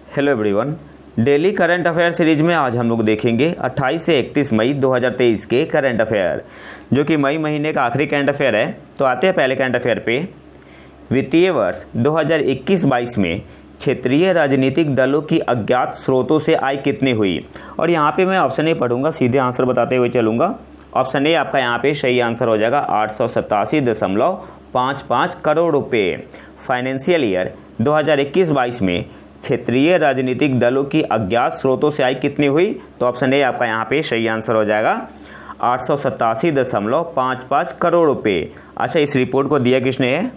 Hello everyone. Daily current affair series में आज हम लोग देखेंगे 28 से 31 मई 2023 के करंट अफेयर, जो कि मई महीने का आखिरी करंट अफेयर है। तो आते हैं पहले करंट अफेयर पे। वित्तीय वर्ष 2021-22 में क्षेत्रीय राजनीतिक दलों की अज्ञात स्रोतों से आय कितनी हुई। और यहाँ पे मैं ऑप्शन ए पढ़ूंगा, सीधे आंसर बताते हुए चलूँगा। ऑप्शन ए आपका यहाँ पे सही आंसर हो जाएगा 887.55 करोड़ रुपये। फाइनेंशियल ईयर 2021-22 में क्षेत्रीय राजनीतिक दलों की अज्ञात स्रोतों से आय कितनी हुई। तो ऑप्शन ए आपका यहाँ पे सही आंसर हो जाएगा 887.55 करोड़ रुपये। अच्छा, इस रिपोर्ट को दिया किसने है?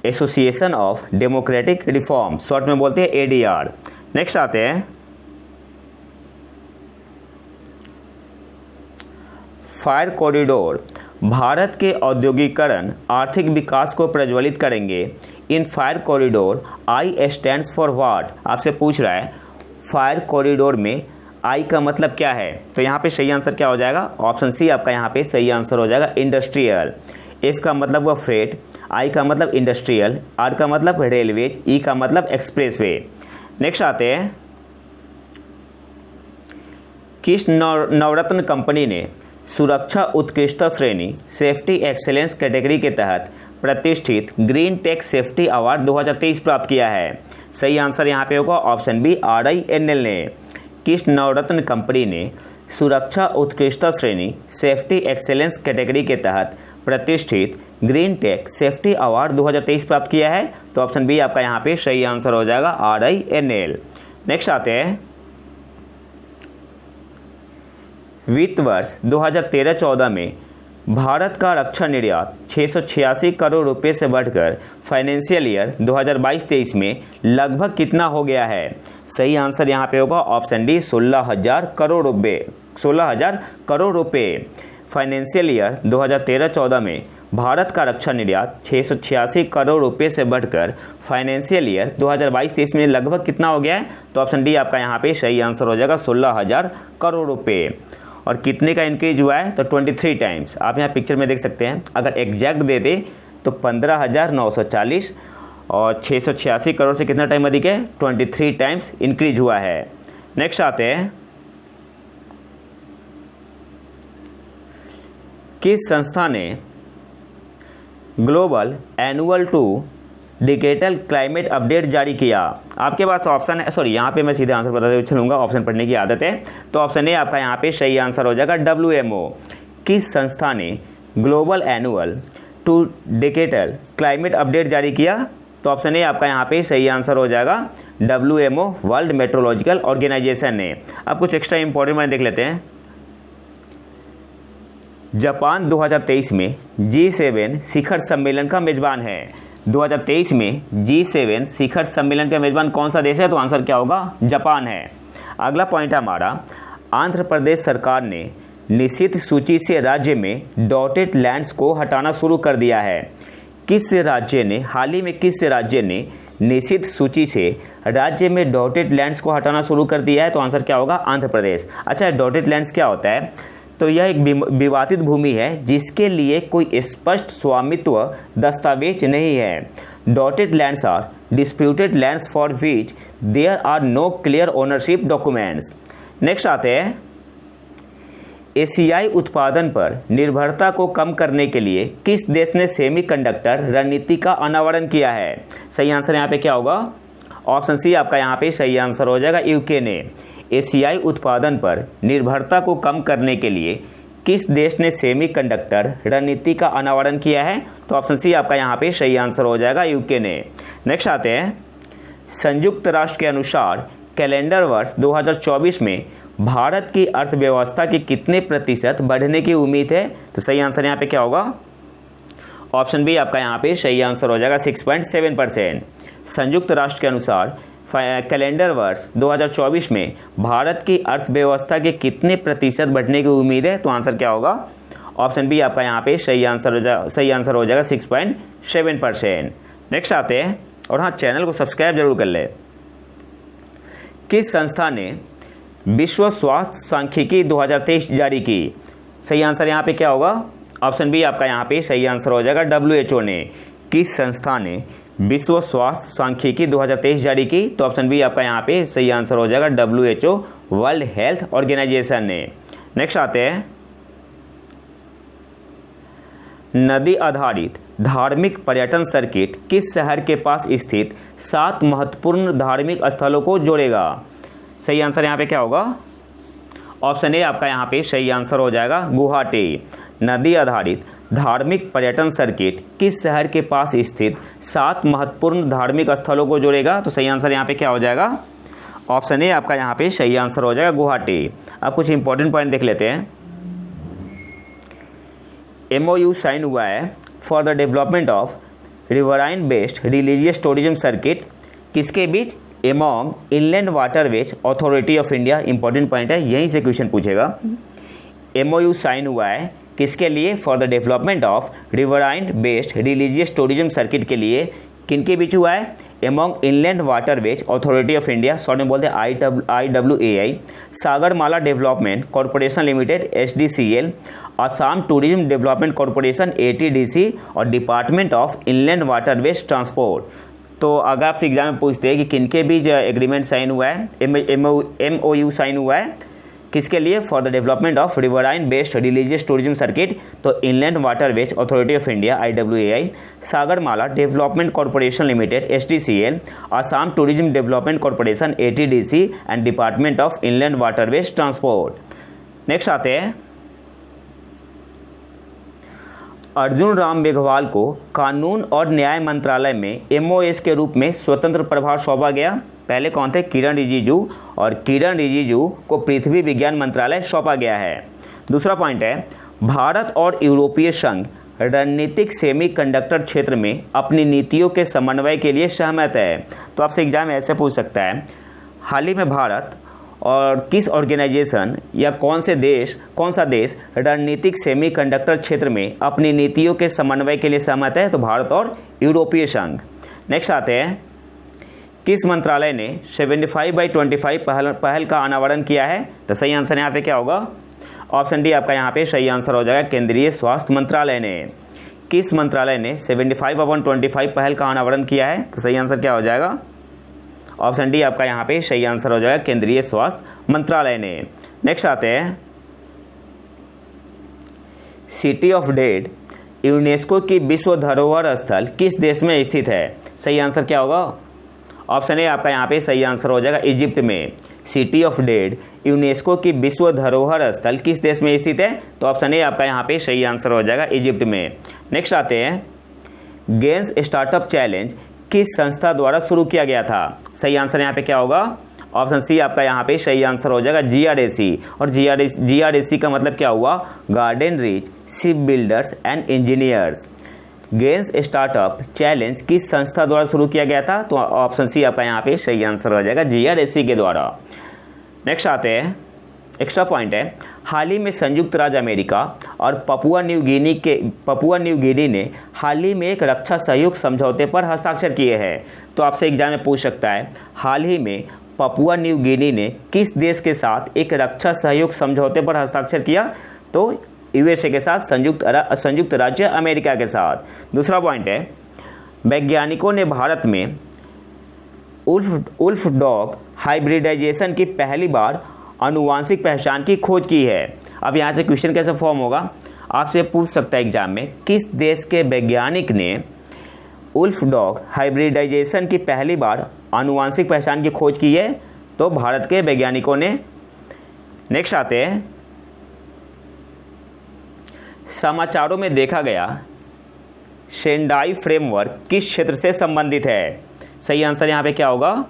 Association of democratic reform, short में बोलते हैं एडीआर। नेक्स्ट आते हैं फायर कॉरिडोर भारत के औद्योगिकरण आर्थिक विकास को प्रज्वलित करेंगे। In fire corridor I stands for what. आपसे पूछ रहा है फायर कॉरिडोर में आई का मतलब क्या है। तो यहाँ पे सही आंसर क्या हो जाएगा? ऑप्शन सी आपका यहाँ पे सही आंसर हो जाएगा इंडस्ट्रियल। एफ का मतलब हुआ फ्रेट, आई का मतलब इंडस्ट्रियल, आर का मतलब रेलवेज, ई का मतलब एक्सप्रेसवे। नेक्स्ट आते हैं किस नवरत्न कंपनी ने सुरक्षा उत्कृष्टता श्रेणी सेफ्टी एक्सेलेंस कैटेगरी के तहत प्रतिष्ठित ग्रीन टेक सेफ्टी अवार्ड 2023 प्राप्त किया है। सही आंसर यहाँ पे होगा ऑप्शन बी RINL ने। किस नवरत्न कंपनी ने सुरक्षा उत्कृष्टता श्रेणी सेफ्टी एक्सेलेंस कैटेगरी के तहत प्रतिष्ठित ग्रीन टेक सेफ्टी अवार्ड 2023 प्राप्त किया है। तो ऑप्शन बी आपका यहाँ पे सही आंसर हो जाएगा RINL। नेक्स्ट आते हैं वित्त वर्ष 2013-14 में भारत का रक्षा निर्यात 686 करोड़ रुपए से बढ़कर फाइनेंशियल ईयर 2022-23 में लगभग कितना हो गया है। सही आंसर यहाँ पे होगा ऑप्शन डी 16,000 करोड़ रुपए। 16,000 करोड़ रुपए। फाइनेंशियल ईयर 2013-14 में भारत का रक्षा निर्यात 686 करोड़ रुपए से बढ़कर फाइनेंशियल ईयर 2022-23 में लगभग कितना हो गया है। तो ऑप्शन डी आपका यहाँ पे सही आंसर हो जाएगा 16,000 करोड़ रुपए। और कितने का इंक्रीज हुआ है? तो 23 टाइम्स। आप यहाँ पिक्चर में देख सकते हैं। अगर एग्जैक्ट दे दे तो 15,940 और 686 करोड़ से कितना टाइम अधिक है? 23 टाइम्स इंक्रीज हुआ है। नेक्स्ट आते हैं किस संस्था ने global annual to decadal climate update जारी किया। आपके पास ऑप्शन है, सॉरी यहाँ पे मैं सीधे आंसर बताते हुए चलूँगा, ऑप्शन पढ़ने की आदत है। तो ऑप्शन ए आपका यहाँ पे सही आंसर हो जाएगा WMO। किस संस्था ने global annual to decadal climate update जारी किया। तो ऑप्शन ए आपका यहाँ पे सही आंसर हो जाएगा WMO, वर्ल्ड मेट्रोलॉजिकल ऑर्गेनाइजेशन ने। अब कुछ एक्स्ट्रा इंपॉर्टेंट मैंने देख लेते हैं। जापान 2023 में G7 शिखर सम्मेलन का मेजबान है। 2023 में G7 शिखर सम्मेलन का मेजबान कौन सा देश है? तो आंसर क्या होगा? जापान है। अगला पॉइंट है हमारा, आंध्र प्रदेश सरकार ने निषिद्ध सूची से राज्य में डॉटेड लैंड्स को हटाना शुरू कर दिया है। किस राज्य ने, हाल ही में किस राज्य ने निषिद्ध सूची से राज्य में डॉटेड लैंड्स को हटाना शुरू कर दिया है? तो आंसर क्या होगा? आंध्र प्रदेश। अच्छा, डॉटेड लैंड्स क्या होता है? तो यह एक विवादित भूमि है जिसके लिए कोई स्पष्ट स्वामित्व दस्तावेज नहीं है। Dotted lands are disputed lands for which there are no clear ownership documents. Next आते हैं एशियाई उत्पादन पर निर्भरता को कम करने के लिए किस देश ने सेमीकंडक्टर रणनीति का अनावरण किया है। सही आंसर यहाँ पे क्या होगा? ऑप्शन सी आपका यहाँ पे सही आंसर हो जाएगा यूके ने। एशियाई उत्पादन पर निर्भरता को कम करने के लिए किस देश ने सेमीकंडक्टर रणनीति का अनावरण किया है। तो ऑप्शन सी आपका यहाँ पे सही आंसर हो जाएगा यूके ने। नेक्स्ट आते हैं संयुक्त राष्ट्र के अनुसार कैलेंडर वर्ष 2024 में भारत की अर्थव्यवस्था की कितने प्रतिशत बढ़ने की उम्मीद है। तो सही आंसर यहाँ पे क्या होगा? ऑप्शन बी आपका यहाँ पे सही आंसर हो जाएगा 6.7%। संयुक्त राष्ट्र के अनुसार कैलेंडर वर्ष 2024 में भारत की अर्थव्यवस्था के कितने प्रतिशत बढ़ने की उम्मीद है। तो आंसर क्या होगा? ऑप्शन बी आपका यहाँ पे सही आंसर हो जाएगा 6.7%। नेक्स्ट आते हैं, और हाँ, चैनल को सब्सक्राइब जरूर कर ले। किस संस्था ने विश्व स्वास्थ्य सांख्यिकी 2023 जारी की। सही आंसर यहाँ पे क्या होगा? ऑप्शन बी आपका यहाँ पे सही आंसर हो जाएगा WHO ने। किस संस्था ने विश्व स्वास्थ्य सांख्यिकी 2023 जारी की? तो ऑप्शन बी आपका यहाँ पे सही आंसर हो जाएगा, WHO वर्ल्ड हेल्थ ऑर्गेनाइजेशन ने। नेक्स्ट आते हैं, नदी आधारित धार्मिक पर्यटन सर्किट किस शहर के पास स्थित 7 महत्वपूर्ण धार्मिक स्थलों को जोड़ेगा? सही आंसर यहाँ पे क्या होगा? ऑप्शन ए आपका यहाँ पे सही आंसर हो जाएगा, गुवाहाटी। नदी आधारित धार्मिक पर्यटन सर्किट किस शहर के पास स्थित 7 महत्वपूर्ण धार्मिक स्थलों को जोड़ेगा? तो सही आंसर यहाँ पे क्या हो जाएगा? ऑप्शन ए आपका यहाँ पे सही आंसर हो जाएगा, गुवाहाटी। अब कुछ इंपॉर्टेंट पॉइंट देख लेते हैं। MOU साइन हुआ है for the development of riverine based religious tourism circuit, किसके बीच? Among inland waterways authority of India. Important point है, यहीं से क्वेश्चन पूछेगा। MOU साइन हुआ है किसके लिए? For the development of riverine based religious tourism circuit के लिए। किनके बीच हुआ है? Among inland waterways authority of India, short में बोलते हैं IWAI, Sagarmala development corporation limited SDCL, Assam tourism development corporation ATDC और department of inland waterways transport. तो अगर आपसे एग्जाम में पूछते हैं कि किनके बीच एग्रीमेंट साइन हुआ है, MOU साइन हुआ है किसके लिए? For the development of riverine based religious tourism circuit, तो inland waterways authority of India IWAI, Sagarmala development corporation limited SDCL, Assam tourism development corporation ATDC and department of inland waterways transport. Next आते हैं, अर्जुन राम मेघवाल को कानून और न्याय मंत्रालय में MOS के रूप में स्वतंत्र प्रभार सौंपा गया। पहले कौन थे? किरण रिजिजू, और किरण रिजिजू को पृथ्वी विज्ञान मंत्रालय सौंपा गया है। दूसरा पॉइंट है, भारत और यूरोपीय संघ रणनीतिक सेमीकंडक्टर क्षेत्र में अपनी नीतियों के समन्वय के लिए सहमत है। तो आपसे एग्जाम ऐसे पूछ सकता है, हाल ही में भारत और किस ऑर्गेनाइजेशन या कौन सा देश रणनीतिक सेमीकंडक्टर क्षेत्र में अपनी नीतियों के समन्वय के लिए सहमत है? तो भारत और यूरोपीय संघ। नेक्स्ट आते हैं, किस मंत्रालय ने 75/25 पहल का अनावरण किया है? तो सही आंसर यहाँ पे क्या होगा? ऑप्शन डी आपका यहाँ पे सही आंसर हो जाएगा, केंद्रीय स्वास्थ्य मंत्रालय ने। किस मंत्रालय ने 75/25 पहल का अनावरण किया है? तो सही आंसर क्या हो जाएगा? ऑप्शन डी आपका यहाँ पे सही आंसर हो जाएगा, केंद्रीय स्वास्थ्य मंत्रालय ने। नेक्स्ट आते हैं, सिटी ऑफ डेड यूनेस्को की विश्व धरोहर स्थल किस देश में स्थित है? सही आंसर क्या होगा? ऑप्शन ए आपका यहाँ पे सही आंसर हो जाएगा, इजिप्ट में। सिटी ऑफ डेड यूनेस्को की विश्व धरोहर स्थल किस देश में स्थित है? तो ऑप्शन ए आपका यहाँ पे सही आंसर हो जाएगा, इजिप्ट में। नेक्स्ट आते हैं, गेंस स्टार्टअप चैलेंज किस संस्था द्वारा शुरू किया गया था? सही आंसर यहाँ पे क्या होगा? ऑप्शन सी आपका यहाँ पे सही आंसर हो जाएगा, GRAC। और GRAC का मतलब क्या हुआ? Garden Reach Ship Builders and Engineers. GAINS startup challenge किस संस्था द्वारा शुरू किया गया था? तो ऑप्शन सी आपका यहाँ पे सही आंसर हो जाएगा, GRAC के द्वारा। नेक्स्ट आते हैं, एक्स्ट्रा पॉइंट है, हाल ही में संयुक्त राज्य अमेरिका और पपुआ न्यू गिनी ने हाल ही में एक रक्षा सहयोग समझौते पर हस्ताक्षर किए हैं। तो आपसे एग्जाम में पूछ सकता है, हाल ही में पपुआ न्यू गिनी ने किस देश के साथ एक रक्षा सहयोग समझौते पर हस्ताक्षर किया? तो USA के साथ, संयुक्त राज्य अमेरिका के साथ। दूसरा पॉइंट है, वैज्ञानिकों ने भारत में उल्फ डॉग हाइब्रिडाइजेशन की पहली बार आनुवांशिक पहचान की खोज की है। अब यहाँ से क्वेश्चन कैसे फॉर्म होगा? आपसे पूछ सकता है एग्जाम में, किस देश के वैज्ञानिक ने उल्फ डॉग हाइब्रिडाइजेशन की पहली बार आनुवांशिक पहचान की खोज की है? तो भारत के वैज्ञानिकों ने। नेक्स्ट आते हैं, समाचारों में देखा गया सेंडाई फ्रेमवर्क किस क्षेत्र से संबंधित है? सही आंसर यहाँ पे क्या होगा?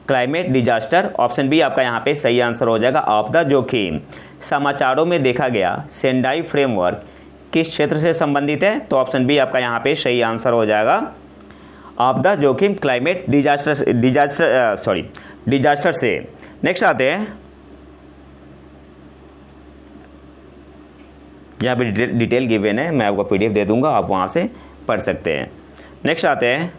Climate disaster. ऑप्शन बी आपका यहाँ पे सही आंसर हो जाएगा, आपदा जोखिम। समाचारों में देखा गया सेंडाई फ्रेमवर्क किस क्षेत्र से संबंधित है? तो ऑप्शन बी आपका यहाँ पे सही आंसर हो जाएगा, आपदा जोखिम, क्लाइमेट डिजास्टर से। नेक्स्ट आते हैं, यहाँ पे डिटेल गिवन है, मैं आपको PDF दे दूंगा, आप वहाँ से पढ़ सकते हैं। नेक्स्ट आते हैं,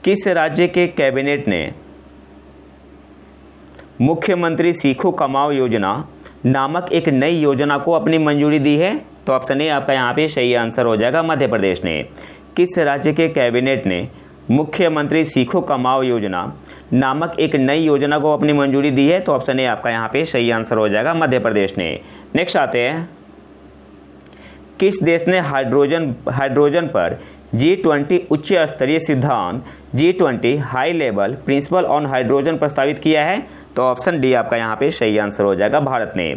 किस राज्य के कैबिनेट ने मुख्यमंत्री सीखो कमाओ योजना नामक एक नई योजना को अपनी मंजूरी दी है? तो ऑप्शन ए आपका यहाँ पे सही आंसर हो जाएगा, मध्य प्रदेश ने। किस राज्य के कैबिनेट ने मुख्यमंत्री सीखो कमाओ योजना नामक एक नई योजना को अपनी मंजूरी दी है? तो ऑप्शन ए आपका यहाँ पे सही आंसर हो जाएगा, मध्य प्रदेश ने। नेक्स्ट आते हैं, किस देश ने हाइड्रोजन पर G20 उच्च स्तरीय सिद्धांत G20 high level principal on hydrogen प्रस्तावित किया है? तो ऑप्शन डी आपका यहाँ पे सही आंसर हो जाएगा, भारत ने।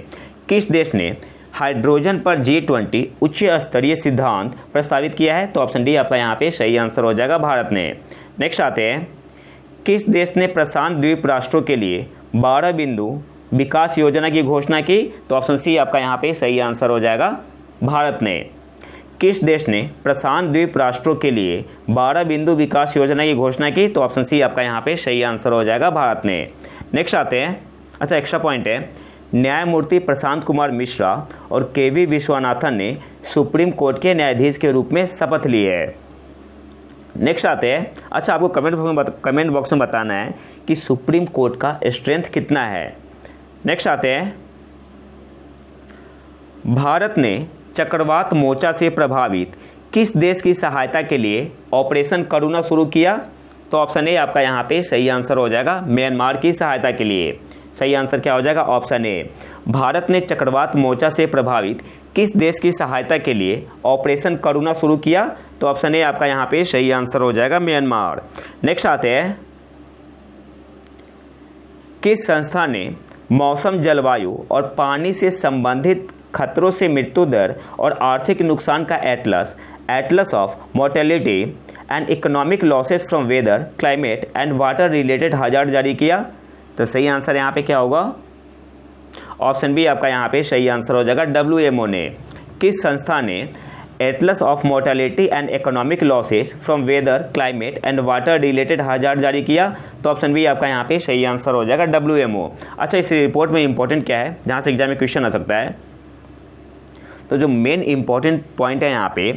किस देश ने हाइड्रोजन पर G20 उच्च स्तरीय सिद्धांत प्रस्तावित किया है? तो ऑप्शन डी आपका यहाँ पे सही आंसर हो जाएगा, भारत ने। नेक्स्ट आते हैं, किस देश ने प्रशांत द्वीप राष्ट्रों के लिए 12 बिंदु विकास योजना की घोषणा की? तो ऑप्शन सी आपका यहाँ पे सही आंसर हो जाएगा, भारत ने। किस देश ने प्रशांत द्वीप राष्ट्रों के लिए 12 बिंदु विकास योजना की घोषणा की? तो ऑप्शन सी आपका यहाँ पे सही आंसर हो जाएगा, भारत ने। नेक्स्ट आते हैं, अच्छा एक्स्ट्रा पॉइंट है, न्यायमूर्ति प्रशांत कुमार मिश्रा और KV विश्वनाथन ने सुप्रीम कोर्ट के न्यायाधीश के रूप में शपथ ली है। नेक्स्ट आते हैं, अच्छा आपको कमेंट बॉक्स में बताना है कि सुप्रीम कोर्ट का स्ट्रेंथ कितना है। नेक्स्ट आते हैं, भारत ने चक्रवात मोर्चा से प्रभावित किस देश की सहायता के लिए ऑपरेशन करुणा शुरू किया? तो ऑप्शन ए आपका यहाँ पे सही आंसर हो जाएगा, म्यांमार की सहायता के लिए। सही आंसर क्या हो जाएगा, ऑप्शन ए। भारत ने चक्रवात मोर्चा से प्रभावित किस देश की सहायता के लिए ऑपरेशन करुणा शुरू किया? तो ऑप्शन ए आपका यहाँ पे सही आंसर हो जाएगा, म्यांमार। नेक्स्ट आते हैं, किस संस्था ने मौसम, जलवायु और पानी से संबंधित खतरों से मृत्यु दर और आर्थिक नुकसान का Atlas of Mortality and Economic Losses from Weather, Climate and Water Related Hazard जारी किया? तो सही आंसर यहाँ पे क्या होगा, ऑप्शन बी आपका यहाँ पे सही आंसर हो जाएगा, WMO ने। किस संस्था ने Atlas of Mortality and Economic Losses from Weather, Climate and Water Related Hazard जारी किया? तो ऑप्शन बी आपका यहाँ पे सही आंसर हो जाएगा, WMO। अच्छा, इस रिपोर्ट में इंपॉर्टेंट क्या है, जहाँ से एग्जाम में क्वेश्चन आ सकता है, तो जो मेन इंपॉर्टेंट पॉइंट है यहाँ पे,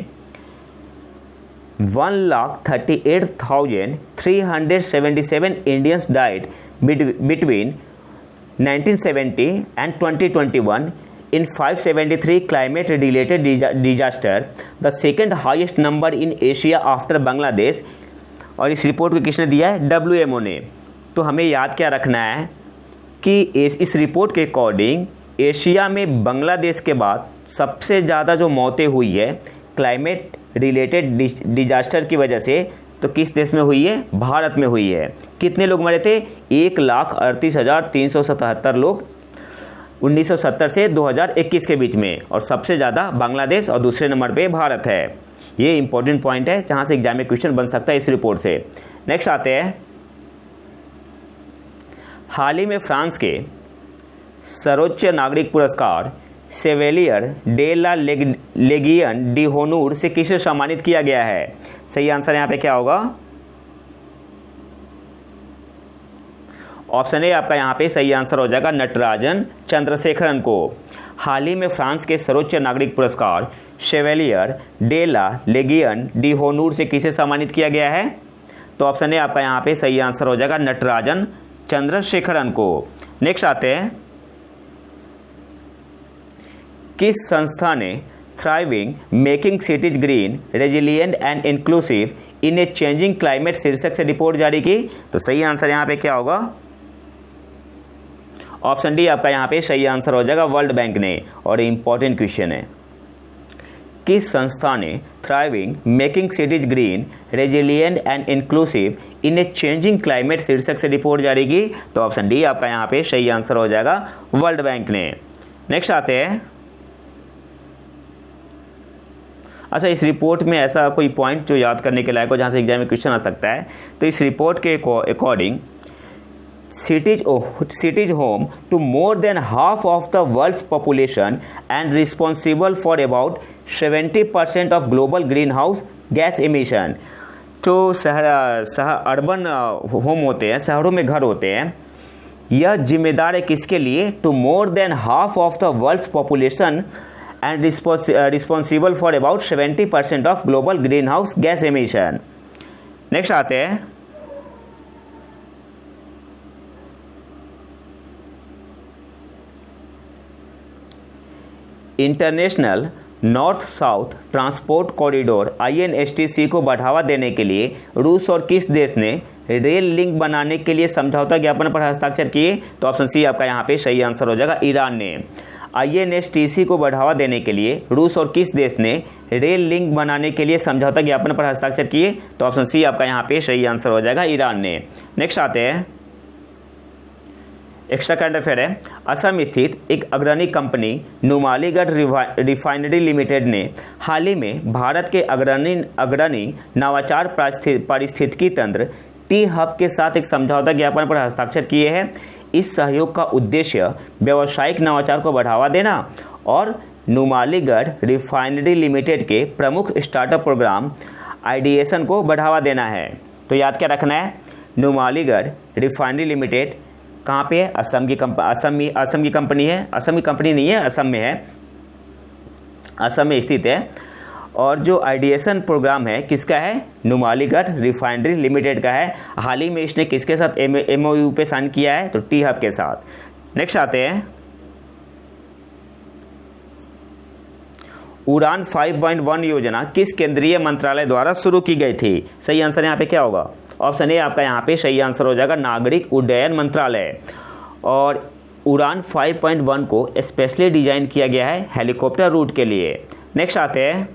1,38,377 Indians died between 1970 and 2021 in 573 climate related disaster, the second highest number in Asia after Bangladesh। और इस रिपोर्ट को किसने दिया है, WMO ने। तो हमें याद क्या रखना है कि इस रिपोर्ट के अकॉर्डिंग एशिया में बांग्लादेश के बाद सबसे ज़्यादा जो मौतें हुई है क्लाइमेट रिलेटेड डिजास्टर की वजह से, तो किस देश में हुई है, भारत में हुई है। कितने लोग मरे थे, 1,38,377 लोग 1970 से 2021 के बीच में, और सबसे ज़्यादा बांग्लादेश और दूसरे नंबर पे भारत है। ये इंपॉर्टेंट पॉइंट है जहाँ से एग्जाम में क्वेश्चन बन सकता है इस रिपोर्ट से। नेक्स्ट आते हैं, हाल ही में फ्रांस के सर्वोच्च नागरिक पुरस्कार सेवेलियर डे ला लेगियन डी होनूर से किसे सम्मानित किया गया है? सही आंसर यहाँ पे क्या होगा, ऑप्शन ए आपका यहाँ पे सही आंसर हो जाएगा, नटराजन चंद्रशेखरन को। हाल ही में फ्रांस के सर्वोच्च नागरिक पुरस्कार शेवेलियर डे ला लेगियन डी होनूर से किसे सम्मानित किया गया है? तो ऑप्शन ए आपका यहाँ पे सही आंसर हो जाएगा, नटराजन चंद्रशेखरन को। नेक्स्ट आते हैं, किस संस्था ने thriving making cities green resilient and inclusive in a changing climate शीर्षक से रिपोर्ट जारी की? तो सही आंसर यहाँ पे क्या होगा, ऑप्शन डी आपका यहाँ पे सही आंसर हो जाएगा, वर्ल्ड बैंक ने। और इंपॉर्टेंट क्वेश्चन है, किस संस्था ने thriving making cities green resilient and inclusive in a changing climate शीर्षक से रिपोर्ट जारी की? तो ऑप्शन डी आपका यहाँ पे सही आंसर हो जाएगा, वर्ल्ड बैंक ने। नेक्स्ट आते हैं, अच्छा इस रिपोर्ट में ऐसा कोई पॉइंट जो याद करने के लायक हो जहाँ से एग्जाम में क्वेश्चन आ सकता है, तो इस रिपोर्ट के according cities home to more than half of the world's population and responsible for about 70% of global greenhouse gas emission। तो अर्बन होम होते हैं, शहरों में घर होते हैं, यह जिम्मेदार है किसके लिए, to more than half of the world's population and responsible for about 70% of global green house gas emission. Next आते हैं, International North South Transport Corridor INSTC को बढ़ावा देने के लिए रूस और किस देश ने रेल लिंक बनाने के लिए समझौता ज्ञापन पर हस्ताक्षर किए? तो ऑप्शन सी आपका यहाँ पे सही आंसर हो जाएगा, ईरान ने। INSTC को बढ़ावा देने के लिए रूस और किस देश ने रेल लिंक बनाने के लिए समझौता ज्ञापन पर हस्ताक्षर किए? तो ऑप्शन सी आपका यहाँ पे सही आंसर हो जाएगा, ईरान ने। नेक्स्ट आते हैं, एक्स्ट्रा करंट अफेयर है। असम स्थित एक अग्रणी कंपनी नुमालीगढ़ रिफाइनरी लिमिटेड ने हाल ही में भारत के अग्रणी नवाचार पारिस्थितिकी तंत्र टी हब के साथ एक समझौता ज्ञापन पर हस्ताक्षर किए हैं। इस सहयोग का उद्देश्य व्यावसायिक नवाचार को बढ़ावा देना और नुमालीगढ़ रिफाइनरी लिमिटेड के प्रमुख स्टार्टअप प्रोग्राम आइडिएशन को बढ़ावा देना है। तो याद क्या रखना है, नुमालीगढ़ रिफाइनरी लिमिटेड कहाँ पे है? असम की कंपनी है। असम की कंपनी नहीं है, असम में है, असम में स्थित है। और जो आइडिएशन प्रोग्राम है किसका है? नुमालीगढ़ रिफाइनरी लिमिटेड का है। हाल ही में इसने किसके साथ MOU पे साइन किया है? तो टी हब के साथ। नेक्स्ट आते हैं, उड़ान 5.1 योजना किस केंद्रीय मंत्रालय द्वारा शुरू की गई थी? सही आंसर यहाँ पे क्या होगा? ऑप्शन ए आपका यहाँ पे सही आंसर हो जाएगा, नागरिक उड्डयन मंत्रालय। और उड़ान 5.1 को स्पेशली डिजाइन किया गया है हेलीकॉप्टर रूट के लिए। नेक्स्ट आते हैं,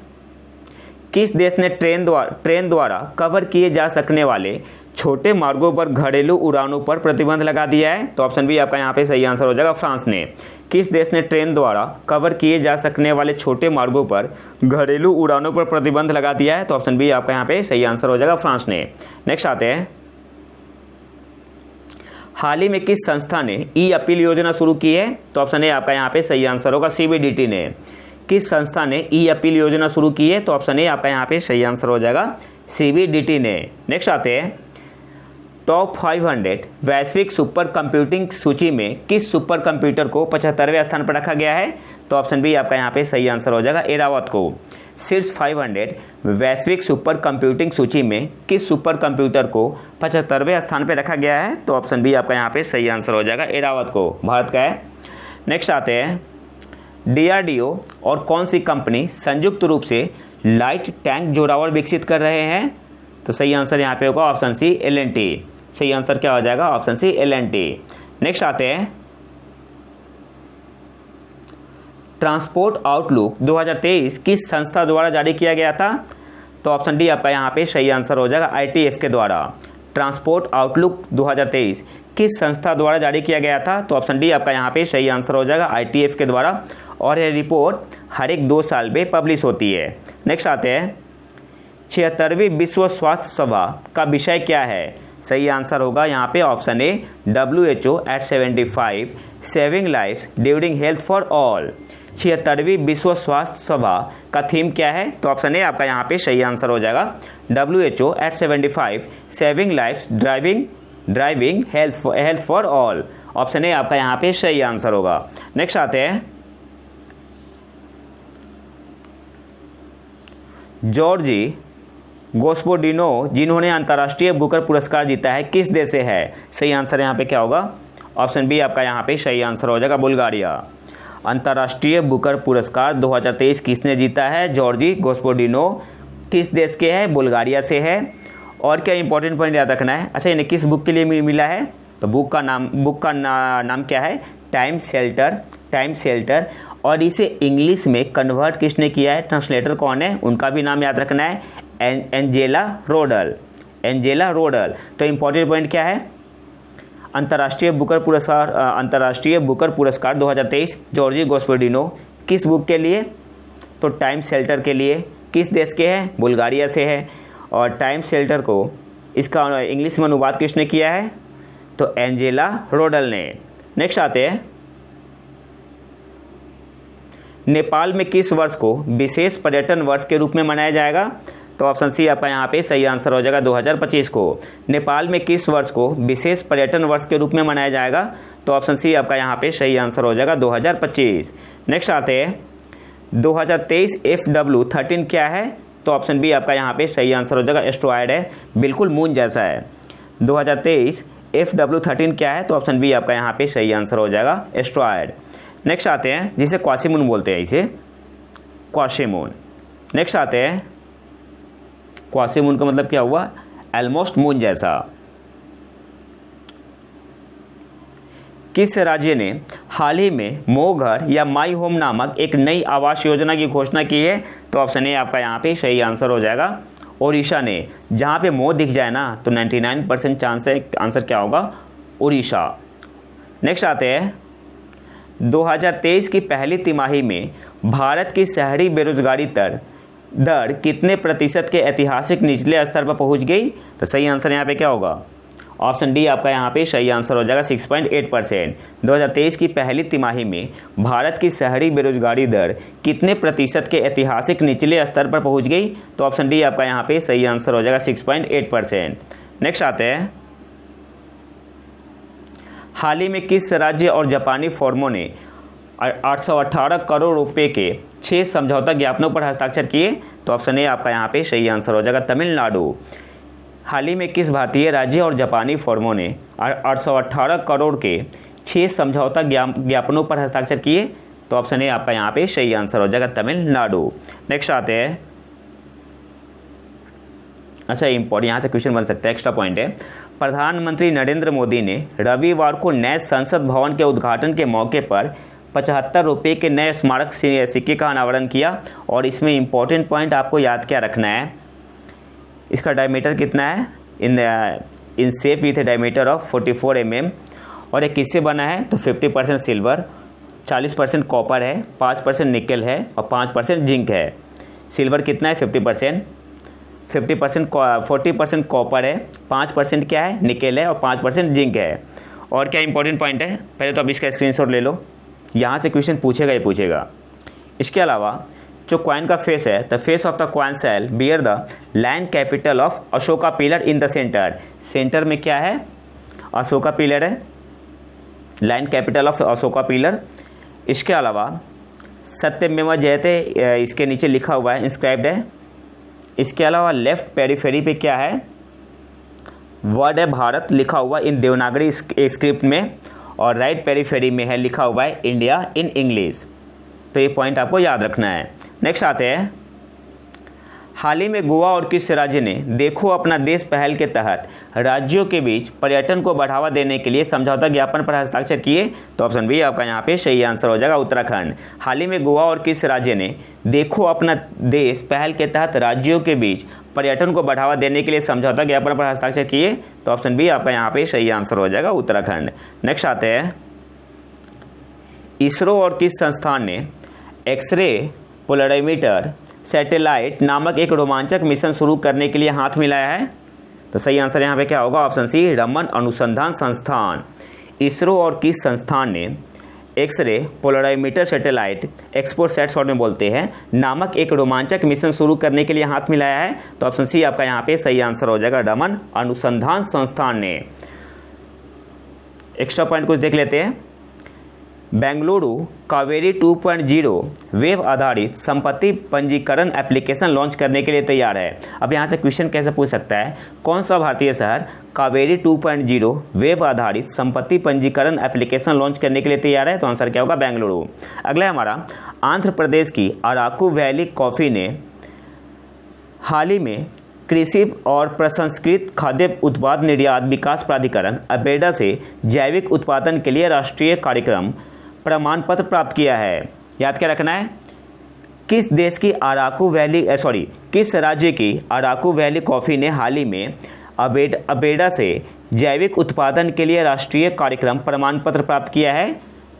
किस देश ने ट्रेन द्वारा कवर किए जा सकने वाले छोटे मार्गों पर घरेलू उड़ानों पर प्रतिबंध लगा दिया है? तो ऑप्शन बी आपका यहाँ पे सही आंसर हो जाएगा, फ्रांस ने। किस देश ने ट्रेन द्वारा कवर किए जा सकने वाले छोटे मार्गों पर घरेलू उड़ानों पर प्रतिबंध लगा दिया है? तो ऑप्शन बी आपका यहाँ पे सही आंसर हो जाएगा, फ्रांस ने। नेक्स्ट आते हैं, हाल ही में किस संस्था ने ई अपील योजना शुरू की है? तो ऑप्शन ए आपका यहाँ पे सही आंसर होगा, CBDT ने। किस संस्था ने ई अपील योजना शुरू की है? तो ऑप्शन ए आपका यहाँ पे सही आंसर हो जाएगा, CBDT ने। नेक्स्ट आते हैं, टॉप 500 वैश्विक सुपर कंप्यूटिंग सूची में किस सुपर कंप्यूटर को 75वें स्थान पर रखा गया है? तो ऑप्शन बी आपका यहाँ पे सही आंसर हो जाएगा, एरावत को। शीर्ष 500 वैश्विक सुपर कंप्यूटिंग सूची में किस सुपर कंप्यूटर को 75वें स्थान पर रखा गया है? तो ऑप्शन बी आपका यहाँ पे सही आंसर हो जाएगा, एरावत को, भारत का है। नेक्स्ट आते हैं, DRDO और कौन सी कंपनी संयुक्त रूप से लाइट टैंक जोरावर विकसित कर रहे हैं? तो सही आंसर यहाँ पे होगा ऑप्शन सी, L&T। सही आंसर क्या हो जाएगा? Option C, L&T। नेक्स्ट आते हैं, ट्रांसपोर्ट आउटलुक 2023 किस संस्था द्वारा जारी किया गया था? तो ऑप्शन डी आपका यहाँ पे सही आंसर हो जाएगा, ITF के द्वारा। ट्रांसपोर्ट आउटलुक 2023 किस संस्था द्वारा जारी किया गया था? तो ऑप्शन डी आपका यहाँ पे सही आंसर हो जाएगा, ITF के द्वारा। और यह रिपोर्ट हर एक 2 साल में पब्लिश होती है। नेक्स्ट आते हैं, 76वीं विश्व स्वास्थ्य सभा का विषय क्या है? सही आंसर होगा यहाँ पे option A, WHO at 75 saving lives during health for all. 76वीं विश्व स्वास्थ्य सभा का थीम क्या है? तो ऑप्शन ए आपका यहाँ पे सही आंसर हो जाएगा, WHO at 75 saving lifes driving health for all. Option A आपका यहाँ पे सही आंसर होगा। नेक्स्ट आते हैं, जॉर्जी गोस्पोडिनो जिन्होंने अंतर्राष्ट्रीय बुकर पुरस्कार जीता है किस देश से है? सही आंसर यहाँ पे क्या होगा? ऑप्शन बी आपका यहाँ पे सही आंसर हो जाएगा, बुल्गारिया। अंतर्राष्ट्रीय बुकर पुरस्कार 2023 किसने जीता है? जॉर्जी गोस्पोडिनो। किस देश के है? बुल्गारिया से है। और क्या इंपॉर्टेंट पॉइंट याद रखना है, अच्छा इन्हें किस बुक के लिए मिला है? तो बुक का नाम क्या है? Time shelter. और इसे इंग्लिश में कन्वर्ट किसने किया है? ट्रांसलेटर कौन है? उनका भी नाम याद रखना है, एंजेला रोडल। तो इम्पॉर्टेंट पॉइंट क्या है? अंतर्राष्ट्रीय बुकर पुरस्कार 2023 जॉर्जी गोस्पोडिनो किस बुक के लिए? तो टाइम शेल्टर के लिए। किस देश के हैं? बुल्गारिया से है। और टाइम शेल्टर को इसका इंग्लिश में अनुवाद किसने किया है? तो एंजेला रोडल ने। नेक्स्ट आते हैं, नेपाल में किस वर्ष को विशेष पर्यटन वर्ष के रूप में मनाया जाएगा? तो ऑप्शन सी आपका यहाँ पे सही आंसर हो जाएगा, 2025 को। नेपाल में किस वर्ष को विशेष पर्यटन वर्ष के रूप में मनाया जाएगा? तो ऑप्शन सी आपका यहाँ पे सही आंसर हो जाएगा, 2025। नेक्स्ट आते हैं, 2023 FW13 क्या है? तो ऑप्शन बी आपका यहाँ पे सही आंसर हो जाएगा, एस्ट्रॉयड है, बिल्कुल मून जैसा है। 2023 FW13 क्या है? तो ऑप्शन बी आपका यहाँ पे सही आंसर हो जाएगा, एस्ट्रॉयड। नेक्स्ट आते हैं, जिसे क्वासीमून बोलते हैं इसे। क्वासीमून। नेक्स्ट आते हैं, क्वासीमून का मतलब क्या हुआ, ऑलमोस्ट मून जैसा। किस राज्य ने हाल ही में मो घर या माई होम नामक एक नई आवास योजना की घोषणा की है? तो ऑप्शन ए आपका यहाँ पे सही आंसर हो जाएगा, ओडिशा ने। जहाँ पे मो दिख जाए ना तो 99% चांस है आंसर क्या होगा, उड़ीसा। नेक्स्ट आते हैं, 2023 की पहली तिमाही में भारत की शहरी बेरोजगारी दर कितने प्रतिशत के ऐतिहासिक निचले स्तर पर पहुंच गई? तो सही आंसर यहाँ पे क्या होगा, ऑप्शन डी आपका यहाँ पे सही आंसर हो जाएगा, 6.8%। 2023 की पहली तिमाही में भारत की शहरी बेरोजगारी दर कितने प्रतिशत के ऐतिहासिक निचले स्तर पर पहुंच गई? तो ऑप्शन डी आपका यहाँ पे सही आंसर हो जाएगा, 6.8%। नेक्स्ट आते हैं, हाल ही में किस राज्य और जापानी फर्मों ने 818 करोड़ रुपए के 6 समझौता ज्ञापनों पर हस्ताक्षर किए? तो ऑप्शन ए आपका यहाँ पे सही आंसर हो जाएगा, तमिलनाडु। हाल ही में किस भारतीय राज्य और जापानी फर्मों ने 818 करोड़ के 6 समझौता ज्ञापनों पर हस्ताक्षर किए? तो ऑप्शन ए आपका यहाँ पे सही आंसर हो जाएगा, तमिलनाडु। नेक्स्ट आते हैं, अच्छा इंपॉर्टेंट यहाँ से क्वेश्चन बन सकता है, एक्स्ट्रा पॉइंट है। प्रधानमंत्री नरेंद्र मोदी ने रविवार को नए संसद भवन के उद्घाटन के मौके पर 75 रुपये के नए स्मारक सिक्के का अनावरण किया। और इसमें इंपॉर्टेंट पॉइंट आपको याद क्या रखना है, इसका डायमीटर कितना है, in shape with diameter of 44 mm। और ये किससे बना है, तो 50% सिल्वर, 40% कॉपर है, 5% निकल है और 5% जिंक है। सिल्वर कितना है, 50%, 40% कॉपर है, 5% क्या है, निकल है और 5% जिंक है। और क्या इंपॉर्टेंट पॉइंट है, पहले तो आप इसका स्क्रीनशॉट ले लो, यहाँ से क्वेश्चन पूछेगा ही पूछेगा। इसके अलावा जो कॉइन का फेस है, the face of the coin shall bear the land capital of Ashoka pillar in the centre. Centre में क्या है, अशोका पिलर है, land capital of Ashoka pillar. इसके अलावा सत्यमेव जयते इसके नीचे लिखा हुआ है, इंस्क्राइब्ड है। इसके अलावा लेफ्ट पेरीफेरी पे क्या है, वर्ड है भारत लिखा हुआ इन देवनागरी स्क्रिप्ट में, और राइट पेरीफेरी में है लिखा हुआ है इंडिया इन इंग्लिश। तो ये पॉइंट आपको याद रखना है। नेक्स्ट आते हैं, हाल ही में गोवा और किस राज्य ने देखो अपना देश पहल के तहत राज्यों के बीच पर्यटन को बढ़ावा देने के लिए समझौता ज्ञापन पर हस्ताक्षर किए? तो ऑप्शन बी आपका यहाँ पे सही आंसर हो जाएगा, उत्तराखंड। हाल ही में गोवा और किस राज्य ने देखो अपना देश पहल के तहत राज्यों के बीच पर्यटन को बढ़ावा देने के लिए समझौता ज्ञापन पर हस्ताक्षर किए? तो ऑप्शन बी आपका यहाँ पे सही आंसर हो जाएगा, उत्तराखंड। नेक्स्ट आते हैं, इसरो और किस संस्थान ने एक्सरे पोलराइमीटर सैटेलाइट नामक एक रोमांचक मिशन शुरू करने के लिए हाथ मिलाया है? तो सही आंसर यहाँ पे क्या होगा, ऑप्शन सी रमन अनुसंधान संस्थान। इसरो और किस संस्थान ने एक्सरे पोलराइमीटर सैटेलाइट, एक्सपोसैट शॉर्ट में बोलते हैं, नामक एक रोमांचक मिशन शुरू करने के लिए हाथ मिलाया है? तो ऑप्शन सी आपका यहाँ पे सही आंसर हो जाएगा, रमन अनुसंधान संस्थान ने। एक्स्ट्रा पॉइंट कुछ देख लेते हैं। बेंगलुरु कावेरी 2.0 वेब आधारित संपत्ति पंजीकरण एप्लीकेशन लॉन्च करने के लिए तैयार है। अब यहाँ से क्वेश्चन कैसे पूछ सकता है, कौन सा भारतीय शहर कावेरी 2.0 वेब आधारित संपत्ति पंजीकरण एप्लीकेशन लॉन्च करने के लिए तैयार है? तो आंसर क्या होगा, बेंगलुरु। अगला है हमारा, आंध्र प्रदेश की अराकू वैली कॉफ़ी ने हाल ही में कृषि और प्रसंस्कृत खाद्य उत्पाद निर्यात विकास प्राधिकरण अबेडा से जैविक उत्पादन के लिए राष्ट्रीय कार्यक्रम प्रमाण पत्र प्राप्त किया है। याद क्या रखना है, किस देश की किस राज्य की अराकू वैली कॉफ़ी ने हाल ही में अबेडा से जैविक उत्पादन के लिए राष्ट्रीय कार्यक्रम प्रमाण पत्र प्राप्त किया है?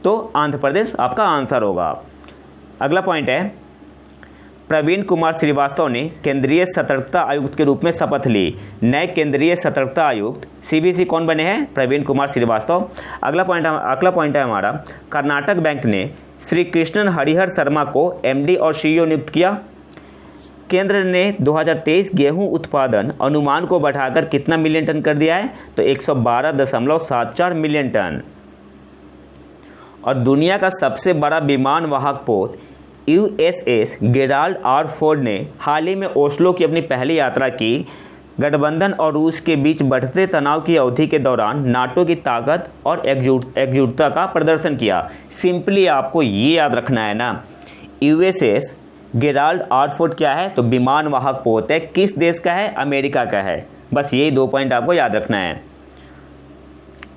तो आंध्र प्रदेश आपका आंसर होगा। अगला पॉइंट है, प्रवीण कुमार श्रीवास्तव ने केंद्रीय सतर्कता आयुक्त के रूप में शपथ ली। नए केंद्रीय सतर्कता आयुक्त सीबीसी कौन बने हैं? प्रवीण कुमार श्रीवास्तव। अगला पॉइंट है हमारा, कर्नाटक बैंक ने श्री कृष्णन हरिहर शर्मा को एमडी और सीईओ नियुक्त किया। केंद्र ने 2023 गेहूं उत्पादन अनुमान को बढ़ाकर कितना मिलियन टन कर दिया है? तो 112.74 मिलियन टन। और दुनिया का सबसे बड़ा विमान वाहक पोत यूएसएस गेराल्ड आर फोर्ड ने हाल ही में ओस्लो की अपनी पहली यात्रा की। गठबंधन और रूस के बीच बढ़ते तनाव की अवधि के दौरान नाटो की ताकत और एकजुटता का प्रदर्शन किया। सिंपली आपको ये याद रखना है ना, यूएसएस गेराल्ड आर्टफोर्ड क्या है? तो विमान वाहक पोत है। किस देश का है? अमेरिका का है। बस यही 2 पॉइंट आपको याद रखना है।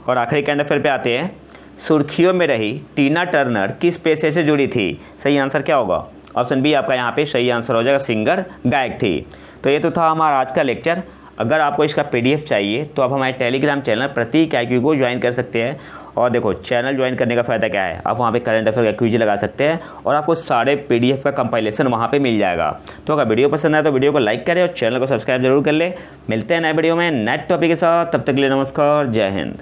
और आखिरी करंट अफेयर पे आते हैं। सुर्खियों में रही टीना टर्नर किस पेशे से जुड़ी थी? सही आंसर क्या होगा? ऑप्शन बी आपका यहाँ पे सही आंसर हो जाएगा, सिंगर, गायक थी। तो ये तो था हमारा आज का लेक्चर। अगर आपको इसका PDF चाहिए तो आप हमारे टेलीग्राम चैनल प्रतीक IQ को ज्वाइन कर सकते हैं। और देखो, चैनल ज्वाइन करने का फ़ायदा क्या है, आप वहाँ पे करंट अफेयर का क्विज लगा सकते हैं और आपको सारे PDF का कंपाइलेशन वहाँ पे मिल जाएगा। तो अगर वीडियो पसंद आए तो वीडियो को लाइक करें और चैनल को सब्सक्राइब जरूर कर ले। मिलते हैं नए वीडियो में नेट टॉपिक के साथ, तब तक के लिए नमस्कार, जय हिंद।